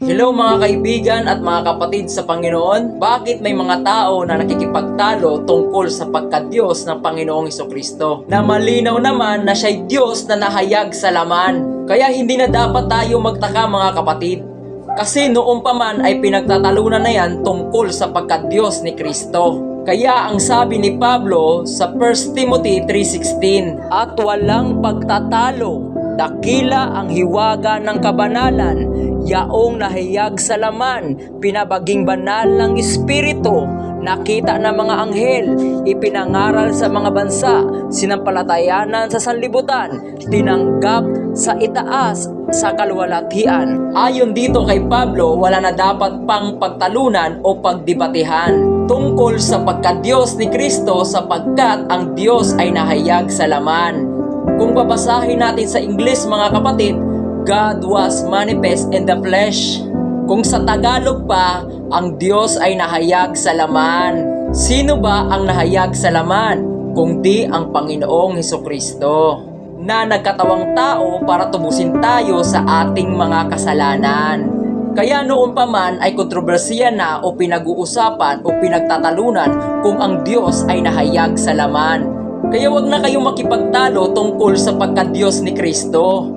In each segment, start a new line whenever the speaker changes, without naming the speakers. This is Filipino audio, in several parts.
Hello mga kaibigan at mga kapatid sa Panginoon. Bakit may mga tao na nakikipagtalo tungkol sa pagka-Diyos ng Panginoong Hesukristo? Na malinaw naman na siya'y Diyos na nahayag sa laman. Kaya hindi na dapat tayo magtaka mga kapatid. Kasi noong pa man ay pinagtatalunan na yan tungkol sa pagka-Diyos ni Kristo. Kaya ang sabi ni Pablo sa 1 Timothy 3:16, at walang pagtatalo, dakila ang hiwaga ng kabanalan, yaong nahayag sa laman, pinabaging banal ng Espiritu, nakita ng mga anghel, ipinangaral sa mga bansa, sinampalatayanan sa sanlibutan, tinanggap sa itaas sa kalwalatian. Ayon dito kay Pablo, wala na dapat pang pagtalunan o pagdebatehan tungkol sa pagka-Diyos ni Kristo sapagkat ang Diyos ay nahayag sa laman. Kung babasahin natin sa English mga kapatid, God was manifest in the flesh. Kung sa Tagalog pa, ang Diyos ay nahayag sa laman. Sino ba ang nahayag sa laman? Kung di ang Panginoong Hesukristo, na nagkatawang tao para tubusin tayo sa ating mga kasalanan. Kaya noon pa man ay kontrobersiya na o pinag-uusapan o pinagtatalunan kung ang Diyos ay nahayag sa laman. Kaya wag na kayong makipagtalo tungkol sa pagka-Diyos ni Kristo.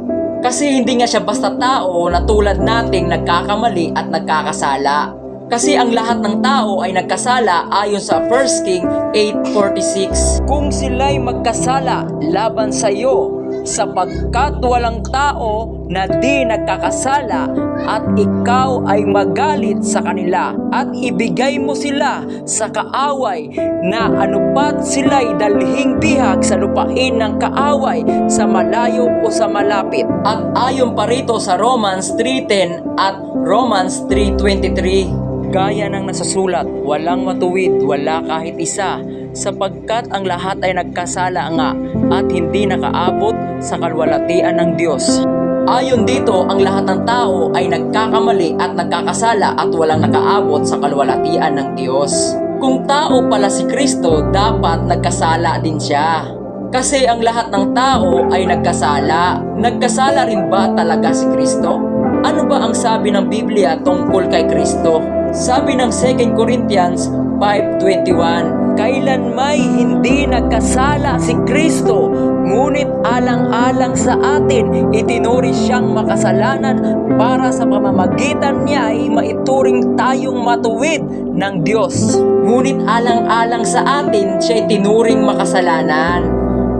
Kasi hindi nga siya basta tao na tulad nating nagkakamali at nagkakasala. Kasi ang lahat ng tao ay nagkasala ayon sa 1 King 8:46. Kung sila'y magkasala laban sa iyo, sapagkat walang tao na di nagkakasala, at ikaw ay magalit sa kanila at ibigay mo sila sa kaaway, na anupat sila'y dalhing bihag sa lupain ng kaaway, sa malayo o sa malapit. At ayon pa rito sa Romans 3:10 at Romans 3:23, gaya ng nasasulat, walang matuwid, wala kahit isa, sapagkat ang lahat ay nagkasala nga at hindi nakaabot sa kalwalatian ng Diyos. Ayon dito, ang lahat ng tao ay nagkakamali at nagkakasala at walang nakaabot sa kalwalatian ng Diyos. Kung tao pala si Kristo, dapat nagkasala din siya. Kasi ang lahat ng tao ay nagkasala. Nagkasala rin ba talaga si Kristo? Ano ba ang sabi ng Biblia tungkol kay Kristo? Sabi ng 2 Corinthians 5:21, kailan may hindi nagkasala si Kristo, ngunit alang-alang sa atin, itinuri siyang makasalanan para sa pamamagitan niya ay maituring tayong matuwid ng Diyos. Ngunit alang-alang sa atin, siya itinuring makasalanan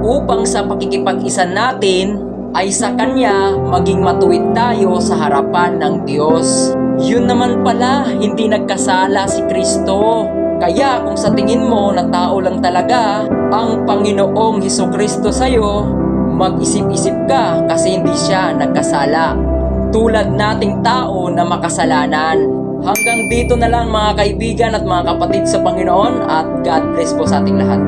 upang sa pakikipag-isa natin ay sa Kanya maging matuwid tayo sa harapan ng Diyos. Yun naman pala, hindi nagkasala si Kristo. Kaya kung sa tingin mo na tao lang talaga ang Panginoong Hesukristo sa'yo, mag-isip-isip ka kasi hindi siya nagkasala. Tulad nating tao na makasalanan. Hanggang dito na lang mga kaibigan at mga kapatid sa Panginoon, at God bless po sa ating lahat.